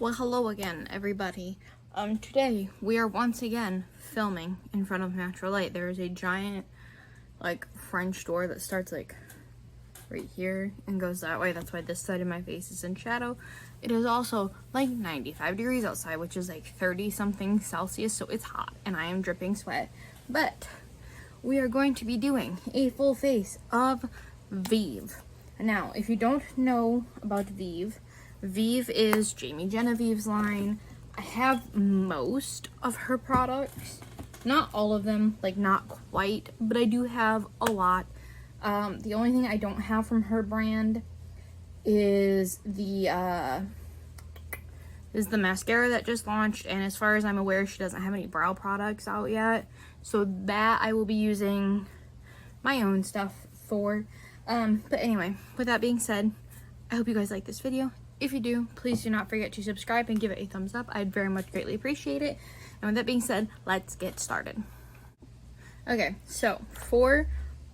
Well, hello again, everybody. Today we are once again filming in front of natural light. There is a giant, French door that starts, right here and goes that way. That's why this side of my face is in shadow. It is also, 95 degrees outside, which is, 30-something Celsius, so it's hot, and I am dripping sweat. But we are going to be doing a full face of Vieve. Now, if you don't know about Vieve, Vieve is Jamie Genevieve's line. I have most of her products. Not all of them, not quite, but I do have a lot. The only thing I don't have from her brand is the mascara that just launched, and as far as I'm aware, she doesn't have any brow products out yet. So that I will be using my own stuff for. But anyway, with that being said, I hope you guys like this video. If you do, please do not forget to subscribe and give it a thumbs up. I'd very much greatly appreciate it. And with that being said, let's get started. Okay, so for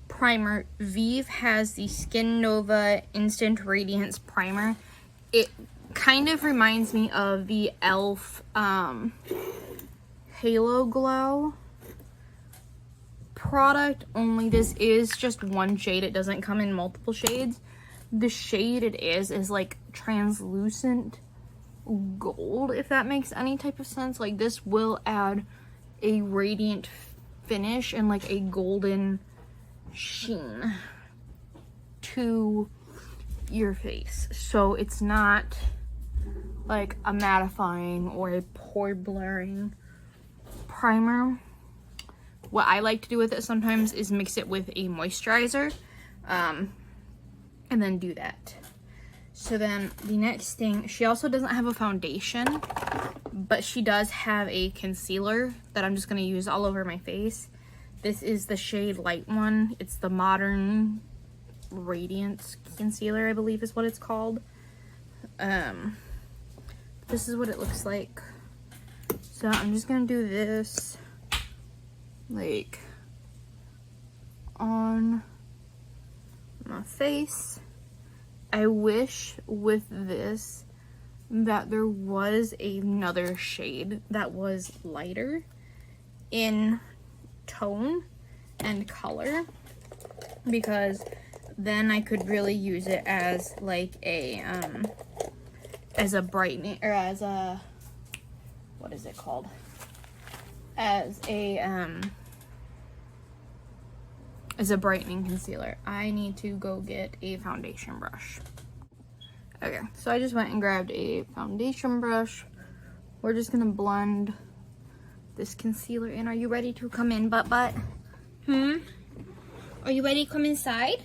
primer, Vieve has the Skin Nova Instant Radiance Primer. It kind of reminds me of the e.l.f. Halo Glow product, only this is just one shade. It doesn't come in multiple shades. The shade it is translucent gold, if that makes any type of sense. This will add a radiant finish and a golden sheen to your face. So it's not a mattifying or a pore blurring primer. What I like to do with it sometimes is mix it with a moisturizer, and then do that. So then the next thing, she also doesn't have a foundation, but she does have a concealer that I'm just going to use all over my face. This is the shade Light one. It's the Modern Radiance Concealer, I believe is what it's called. This is what it looks like. So I'm just going to do this on my face. I wish with this that there was another shade that was lighter in tone and color, because then I could really use it as a brightening, or as a, what is it called? As a brightening concealer. I need to go get a foundation brush. Okay, so I just went and grabbed a foundation brush. We're just gonna blend this concealer in. Are you ready to come in, butt? Are you ready to come inside?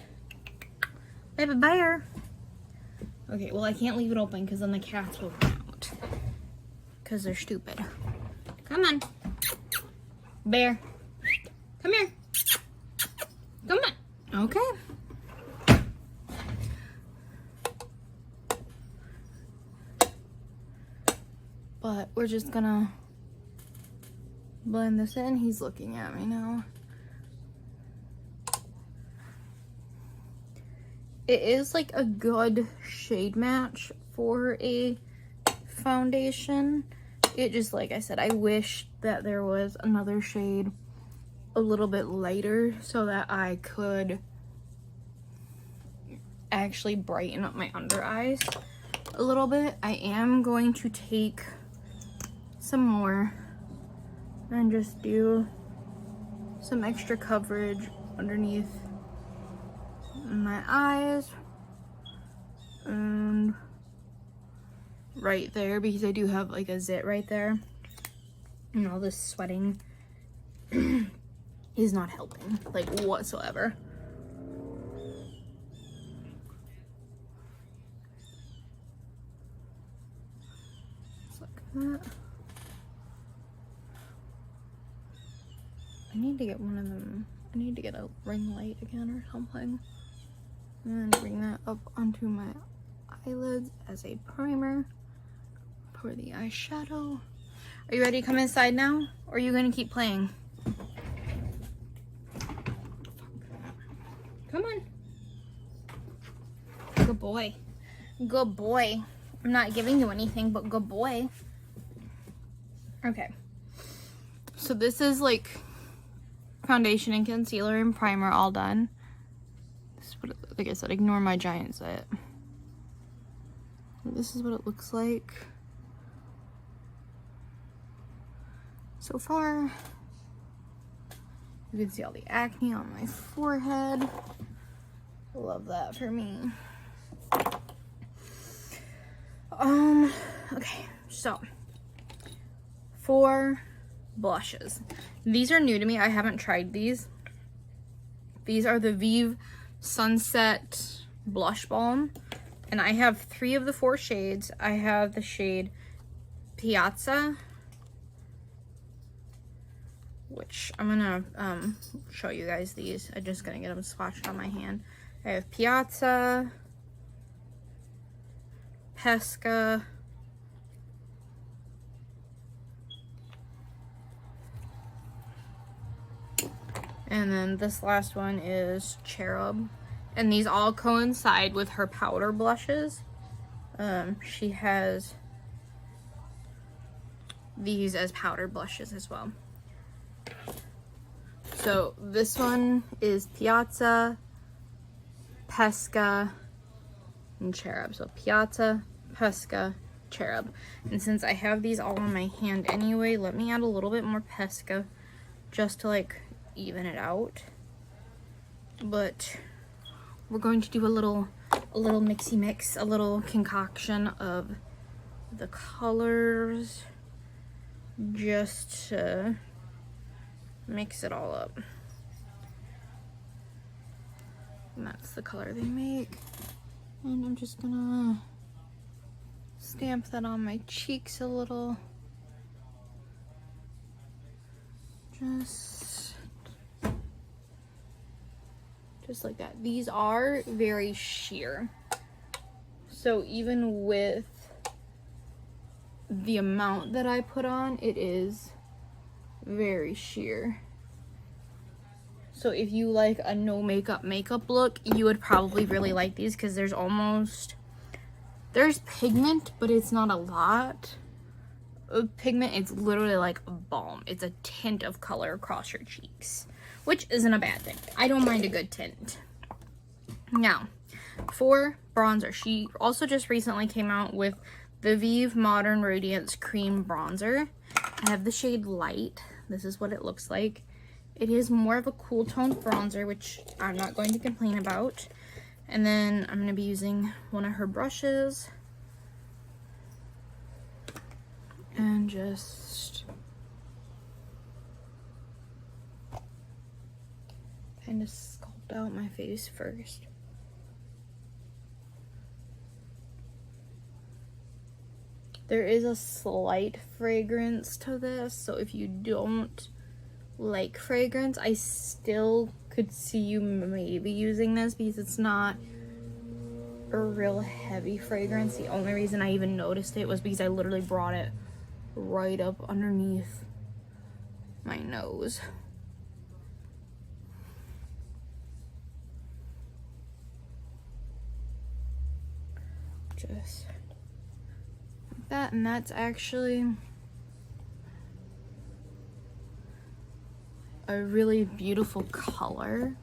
Baby bear. Okay, well I can't leave it open because then the cats will come out. Because they're stupid. Come on. Bear. Come here. Come on. Okay. But we're just gonna blend this in. He's looking at me now. It is a good shade match for a foundation. It just, like I said, I wish that there was another shade a little bit lighter so that I could actually brighten up my under eyes a little bit. I am going to take some more and just do some extra coverage underneath my eyes and right there, because I do have a zit right there, and all this sweating is not helping whatsoever. Just like that. I need to get one of them. I need to get a ring light again or something, and then bring that up onto my eyelids as a primer for the eyeshadow. Are you ready to come inside now, or are you going to keep playing? Come on. Good boy. Good boy. I'm not giving you anything, but good boy. Okay. So this is like foundation and concealer and primer all done. This is what like I said, ignore my giant set. This is what it looks like so far. You can see all the acne on my forehead. Love that for me. Okay, so for blushes. These are new to me. I haven't tried these. These are the Vieve Sunset Blush Balm. And I have 3 of the 4 shades. I have the shade Piazza, which I'm gonna show you guys these. I'm just gonna get them swatched on my hand. I have Piazza, Pesca, and then this last one is Cherub. And these all coincide with her powder blushes. She has these as powder blushes as well. So this one is Piazza, Pesca, and Cherub. So Piazza, Pesca, Cherub. And since I have these all on my hand anyway, let me add a little bit more Pesca just to like even it out. But we're going to do a little mixy mix, a little concoction of the colors just to mix it all up. And that's the color they make. And I'm just gonna stamp that on my cheeks a little. Just like that. These are very sheer. So even with the amount that I put on, it is very sheer. So if you like a no makeup look, you would probably really like these because there's pigment, but it's not a lot of pigment. It's literally like a balm. It's a tint of color across your cheeks, which isn't a bad thing. I don't mind a good tint. Now, for bronzer, she also just recently came out with the Vieve Modern Radiance Cream Bronzer. I have the shade Light. This is what it looks like. It is more of a cool toned bronzer, which I'm not going to complain about. And then I'm going to be using one of her brushes. And just kind of sculpt out my face first. There is a slight fragrance to this, so if you don't like fragrance, I still could see you maybe using this because it's not a real heavy fragrance. The only reason I even noticed it was because I literally brought it right up underneath my nose. Just like that, and that's actually a really beautiful color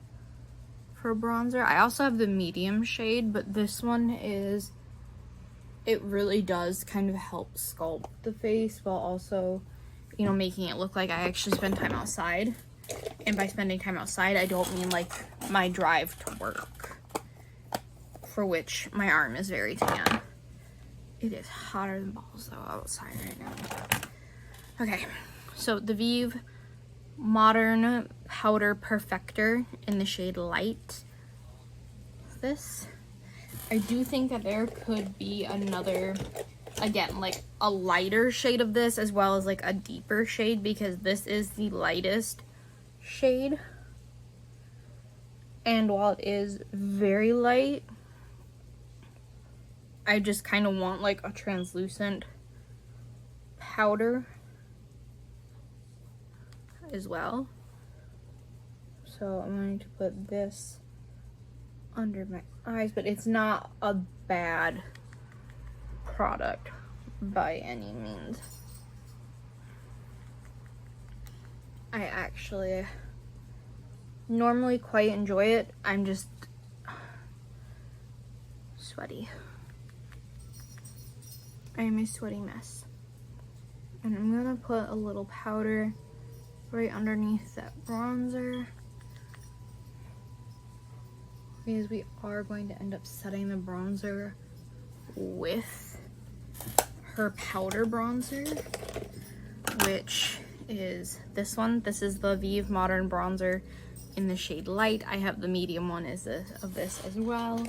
for bronzer. I also have the medium shade, but this one is, it really does kind of help sculpt the face while also, you know, making it look like I actually spend time outside. And by spending time outside, I don't mean like my drive to work, for which my arm is very tan. It is hotter than balls though outside right now. Okay, so the Vieve Modern Powder Perfector in the shade Light. This, I do think that there could be another, again, like a lighter shade of this as well as like a deeper shade, because this is the lightest shade. And while it is very light, I just kind of want like a translucent powder as well. So I'm going to put this under my eyes, but it's not a bad product by any means. I actually normally quite enjoy it. I'm just sweaty. I am a sweaty mess. And I'm gonna put a little powder right underneath that bronzer, because we are going to end up setting the bronzer with her powder bronzer, which is this one. This is the Vieve Modern Bronzer in the shade Light. I have the medium one of this as well.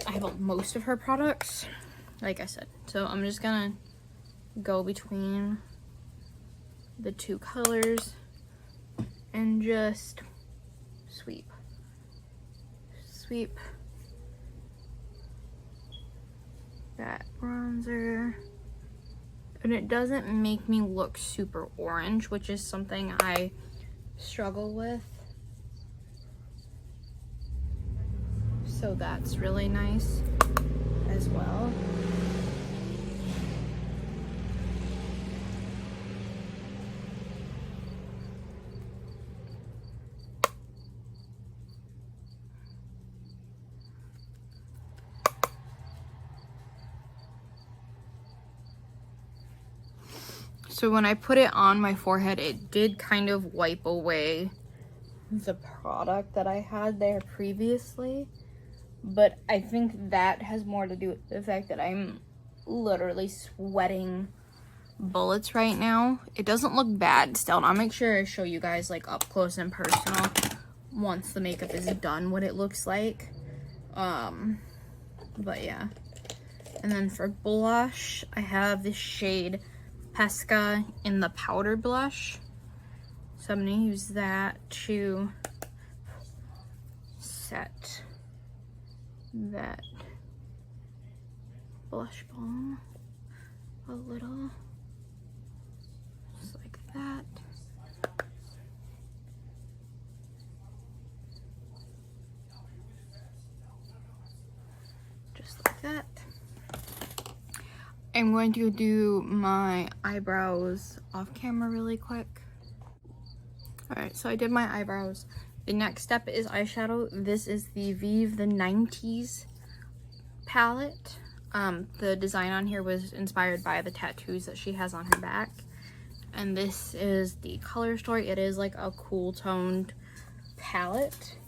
I have most of her products, like I said. So I'm just gonna go between the two colors and just sweep that bronzer. And it doesn't make me look super orange, which is something I struggle with. So that's really nice as well. So when I put it on my forehead, it did kind of wipe away the product that I had there previously. But I think that has more to do with the fact that I'm literally sweating bullets right now. It doesn't look bad still, and I'll make sure I show you guys like up close and personal once the makeup is done what it looks like. But yeah. And then for blush, I have this shade Pesca in the powder blush. So I'm gonna use that to set that blush balm a little, just like that. Just like that. I'm going to do my eyebrows off camera really quick. Alright, so I did my eyebrows. The next step is eyeshadow. This is the Vieve the 90s palette. The design on here was inspired by the tattoos that she has on her back. And this is the color story. It is like a cool toned palette,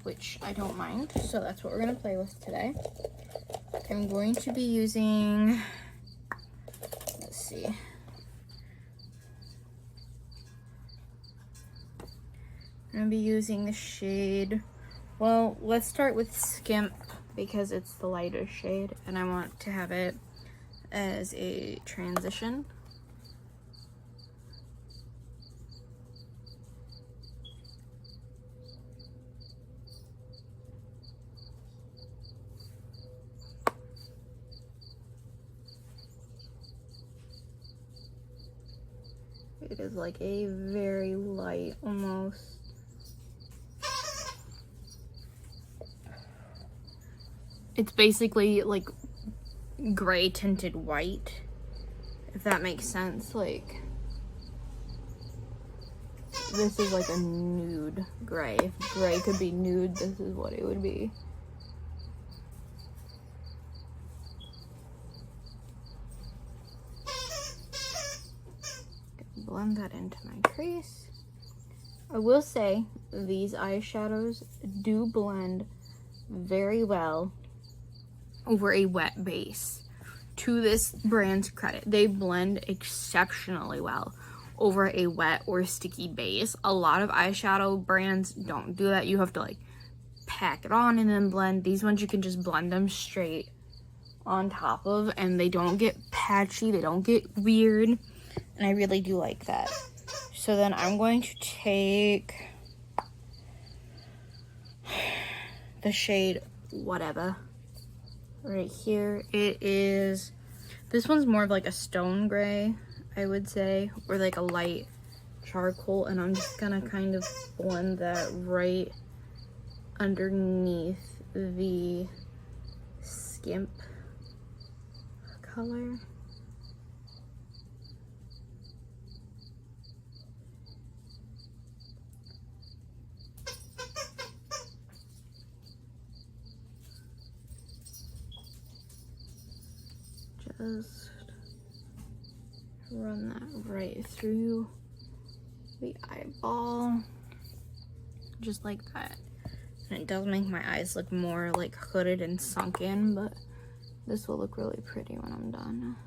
which I don't mind. So that's what we're gonna play with today. I'm going to be using, let's see. I'm gonna be using the shade, well, let's start with Skimp because it's the lightest shade and I want to have it as a transition. It is like a very light, almost. It's basically like gray tinted white, if that makes sense. Like, this is like a nude gray. If gray could be nude, this is what it would be. Blend that into my crease. I will say these eyeshadows do blend very well over a wet base. To this brand's credit, they blend exceptionally well over a wet or sticky base. A lot of eyeshadow brands don't do that. You have to like pack it on and then blend. These ones you can just blend them straight on top of, and they don't get patchy, they don't get weird, and I really do like that. So then I'm going to take the shade Whatever right here. It is, this one's more of like a stone gray, I would say, or like a light charcoal, and I'm just gonna kind of blend that right underneath the Skimp color. Just run that right through the eyeball, just like that. And it does make my eyes look more like hooded and sunken, but this will look really pretty when I'm done.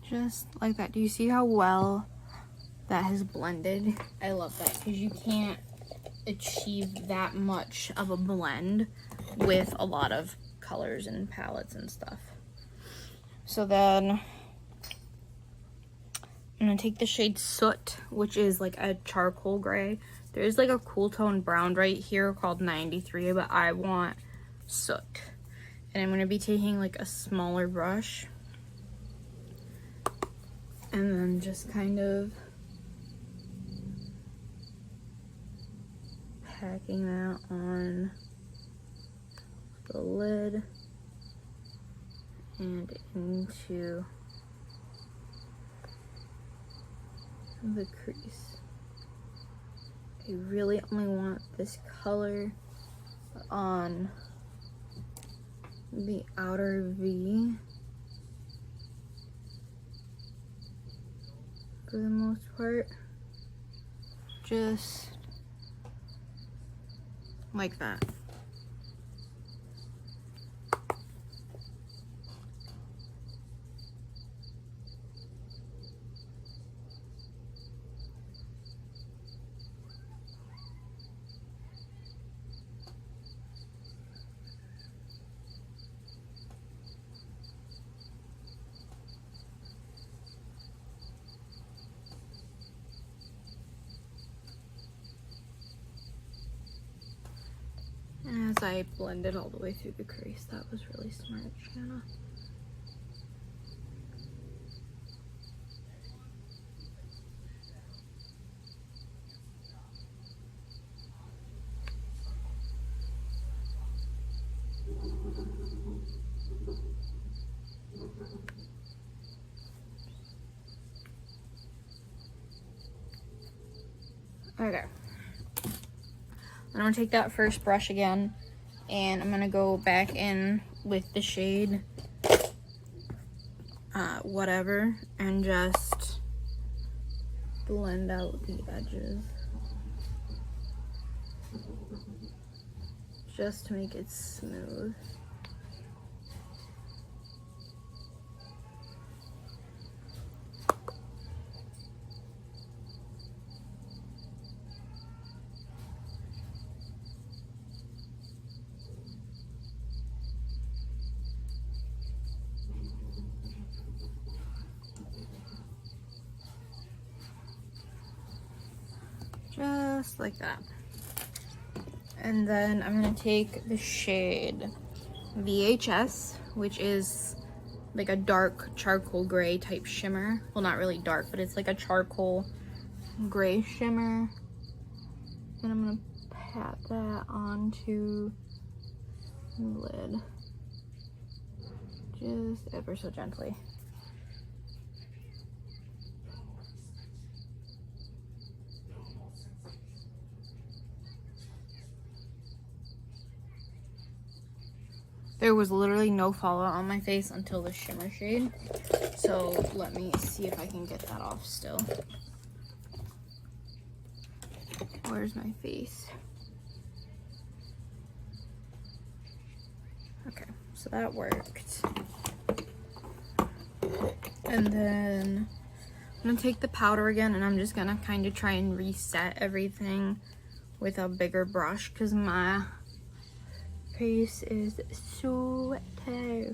Just like that. Do you see how well that has blended? I love that because you can't achieve that much of a blend with a lot of colors and palettes and stuff. So then I'm gonna take the shade Soot, which is like a charcoal gray. There's like a cool tone brown right here called 93, but I want Soot. And I'm gonna be taking like a smaller brush and then just kind of packing that on the lid and into the crease. I really only want this color on the outer V for the most part, just like that. As I blended all the way through the crease, that was really smart, Shanna. Okay. I'm gonna take that first brush again, and I'm gonna go back in with the shade whatever, and just blend out the edges just to make it smooth. Just like that. And then I'm gonna take the shade VHS, which is like a dark charcoal gray type shimmer. Well, not really dark, but it's like a charcoal gray shimmer. And I'm gonna pat that onto the lid, just ever so gently. There was literally no fallout on my face until the shimmer shade. So let me see if I can get that off still. Where's my face? Okay, so that worked. And then I'm gonna take the powder again, and I'm just gonna kind of try and reset everything with a bigger brush because my face is so tired.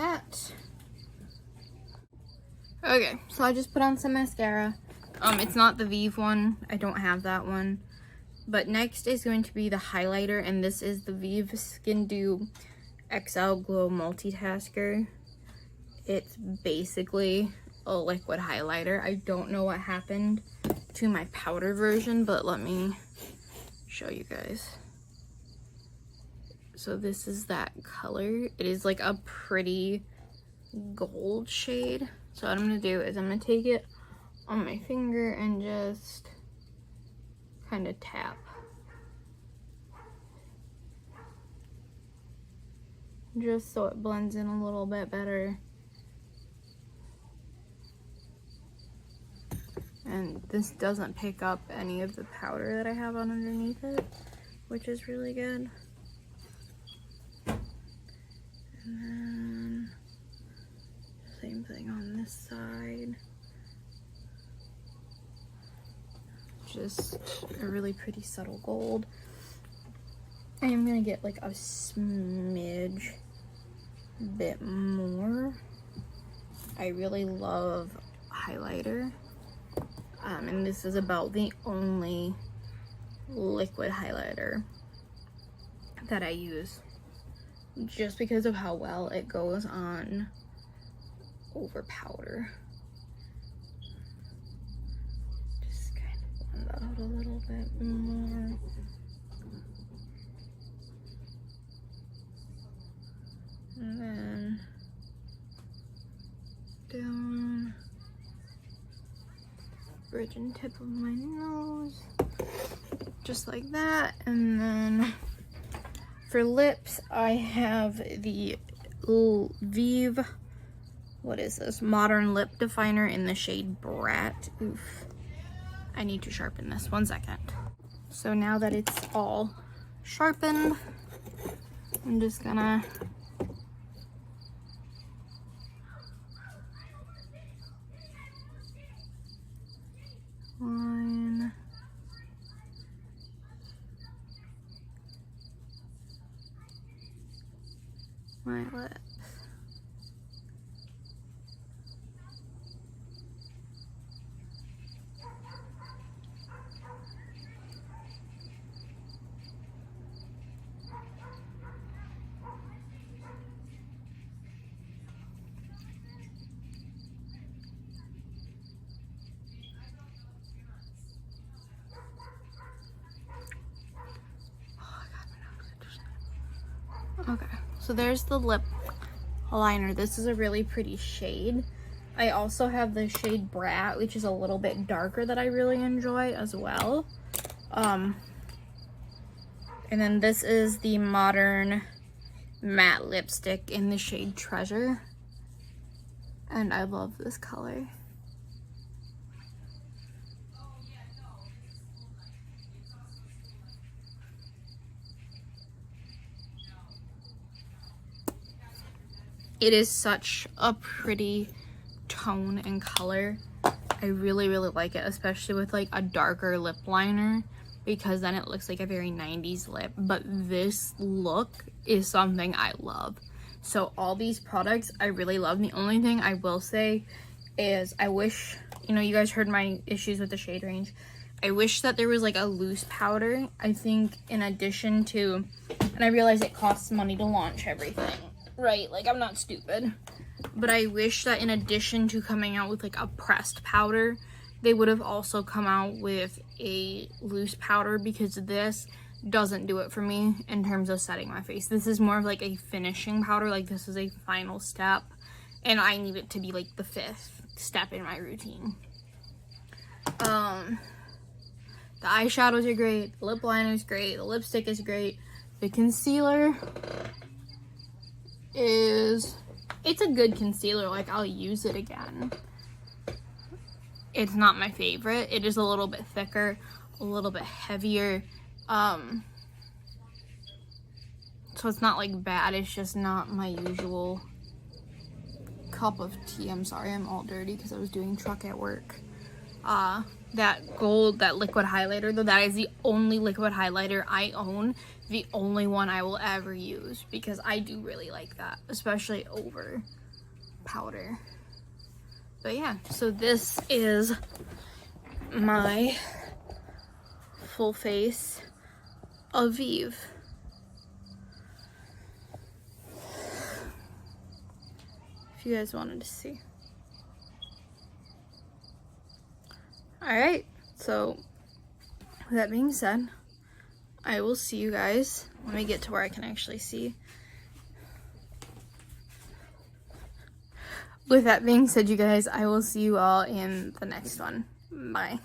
that. Okay, so I just put on some mascara. It's not the Vieve one. I don't have that one. But next is going to be the highlighter, and this is the Vieve Skin Dew XL Glow Multitasker. It's basically a liquid highlighter. I don't know what happened to my powder version, but let me show you guys. So this is that color. It is like a pretty gold shade. So what I'm gonna do is I'm gonna take it on my finger and just kind of tap. Just so it blends in a little bit better. And this doesn't pick up any of the powder that I have on underneath it, which is really good. And then same thing on this side. Just a really pretty subtle gold. I am gonna get like a smidge bit more. I really love highlighter. And this is about the only liquid highlighter that I use, just because of how well it goes on over powder. Just kind of blend that out a little bit more. And then down bridge and tip of my nose, just like that. And then for lips, I have the Vieve, what is this, Modern Lip Definer in the shade Brat. Oof, I need to sharpen this, 1 second. So now that it's all sharpened, I'm just gonna line my lips. Okay, so there's the lip liner. This is a really pretty shade. I also have the shade Brat, which is a little bit darker, that I really enjoy as well. And then this is the Modern Matte Lipstick in the shade Treasure. And I love this color. It is such a pretty tone and color. I really, really like it, especially with like a darker lip liner, because then it looks like a very 90s lip. But this look is something I love. So all these products I really love. The only thing I will say is I wish, you know, you guys heard my issues with the shade range. I wish that there was like a loose powder. I think in addition to, and I realize it costs money to launch everything, right? Like, I'm not stupid. But I wish that in addition to coming out with like a pressed powder, they would have also come out with a loose powder, because this doesn't do it for me in terms of setting my face. This is more of like a finishing powder. Like, this is a final step, and I need it to be like the 5th step in my routine. The eyeshadows are great, the lip liner is great, the lipstick is great, the concealer is, it's a good concealer. Like, I'll use it again. It's not my favorite. It is a little bit thicker, a little bit heavier. So it's not like bad, it's just not my usual cup of tea. I'm sorry, I'm all dirty because I was doing truck at work. That gold, that liquid highlighter though, that is the only liquid highlighter I own the only one I will ever use because I do really like that, especially over powder. But yeah, so this is my full face of Vieve. If you guys wanted to see. Alright, so with that being said, I will see you guys. Let me get to where I can actually see. With that being said, you guys, I will see you all in the next one. Bye.